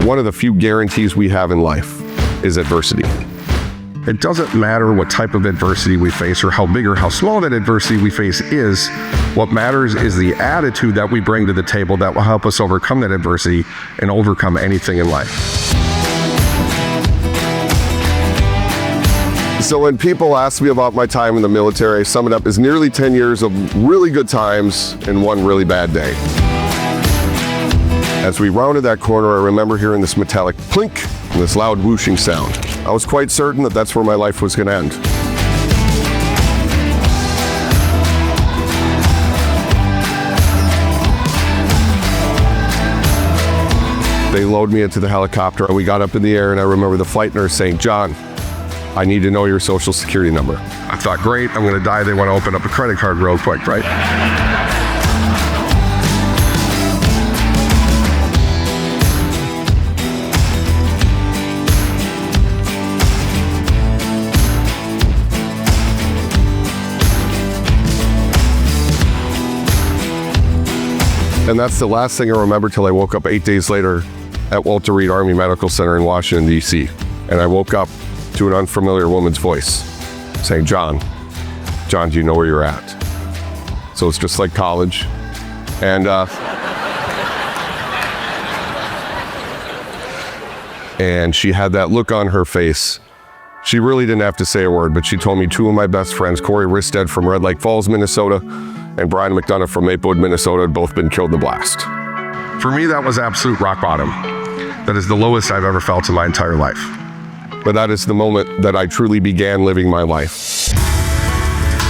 One of the few guarantees we have in life is adversity. It doesn't matter what type of adversity we face or how big or how small that adversity we face is. What matters is the attitude that we bring to the table that will help us overcome that adversity and overcome anything in life. So when people ask me about my time in the military, I sum it up as nearly 10 years of really good times and one really bad day. As we rounded that corner, I remember hearing this metallic plink and this loud whooshing sound. I was quite certain that that's where my life was going to end. They loaded me into the helicopter and we got up in the air, and I remember the flight nurse saying, "John, I need to know your social security number." I thought, great, I'm going to die. They want to open up a credit card real quick, right? And that's the last thing I remember till I woke up 8 days later at Walter Reed Army Medical Center in Washington, D.C. And I woke up to an unfamiliar woman's voice saying, John, do you know where you're at?" So it's just like college. And and she had that look on her face. She really didn't have to say a word, but she told me two of my best friends, Corey Risted from Red Lake Falls, Minnesota, and Brian McDonough from Maplewood, Minnesota, had both been killed in the blast. For me, that was absolute rock bottom. That is the lowest I've ever felt in my entire life. But that is the moment that I truly began living my life.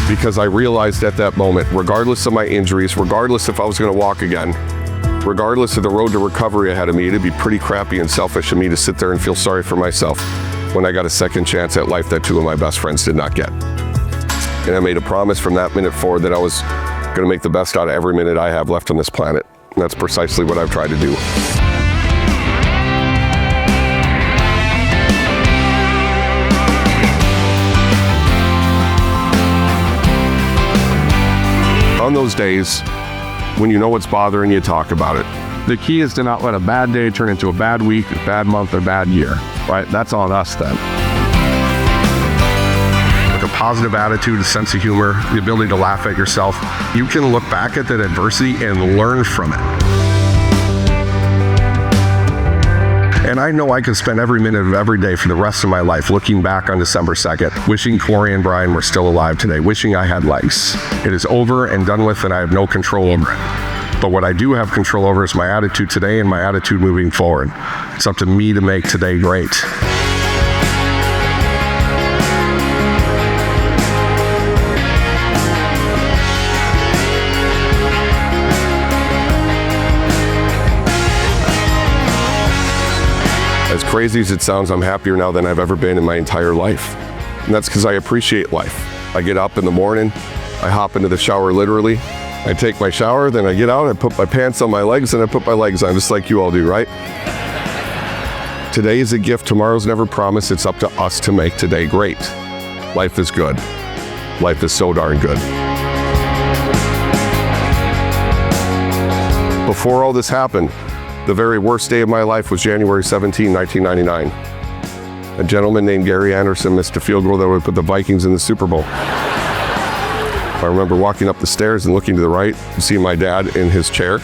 Because I realized at that moment, regardless of my injuries, regardless if I was going to walk again, regardless of the road to recovery ahead of me, it'd be pretty crappy and selfish of me to sit there and feel sorry for myself when I got a second chance at life that two of my best friends did not get. And I made a promise from that minute forward that I was going to make the best out of every minute I have left on this planet. And that's precisely what I've tried to do. On those days, when you know what's bothering you, talk about it. The key is to not let a bad day turn into a bad week, a bad month, or bad year, right? That's on us then. With a positive attitude, a sense of humor, the ability to laugh at yourself, you can look back at that adversity and learn from it. And I know I can spend every minute of every day for the rest of my life looking back on December 2nd, wishing Corey and Brian were still alive today, wishing I had legs. It is over and done with, and I have no control over it. But what I do have control over is my attitude today and my attitude moving forward. It's up to me to make today great. As crazy as it sounds, I'm happier now than I've ever been in my entire life. And that's because I appreciate life. I get up in the morning, I hop into the shower literally, I take my shower, then I get out, I put my pants on my legs, and I put my legs on, just like you all do, right? Today is a gift, tomorrow's never promised. It's up to us to make today great. Life is good. Life is so darn good. Before all this happened, the very worst day of my life was January 17, 1999. A gentleman named Gary Anderson missed a field goal that would put the Vikings in the Super Bowl. I remember walking up the stairs and looking to the right and seeing my dad in his chair.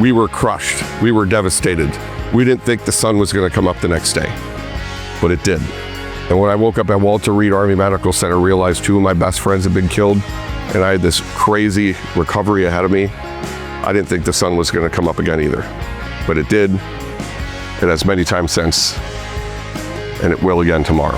We were crushed. We were devastated. We didn't think the sun was going to come up the next day, but it did. And when I woke up at Walter Reed Army Medical Center, realized two of my best friends had been killed, and I had this crazy recovery ahead of me, I didn't think the sun was going to come up again either. But it did. It has many times since, and it will again tomorrow.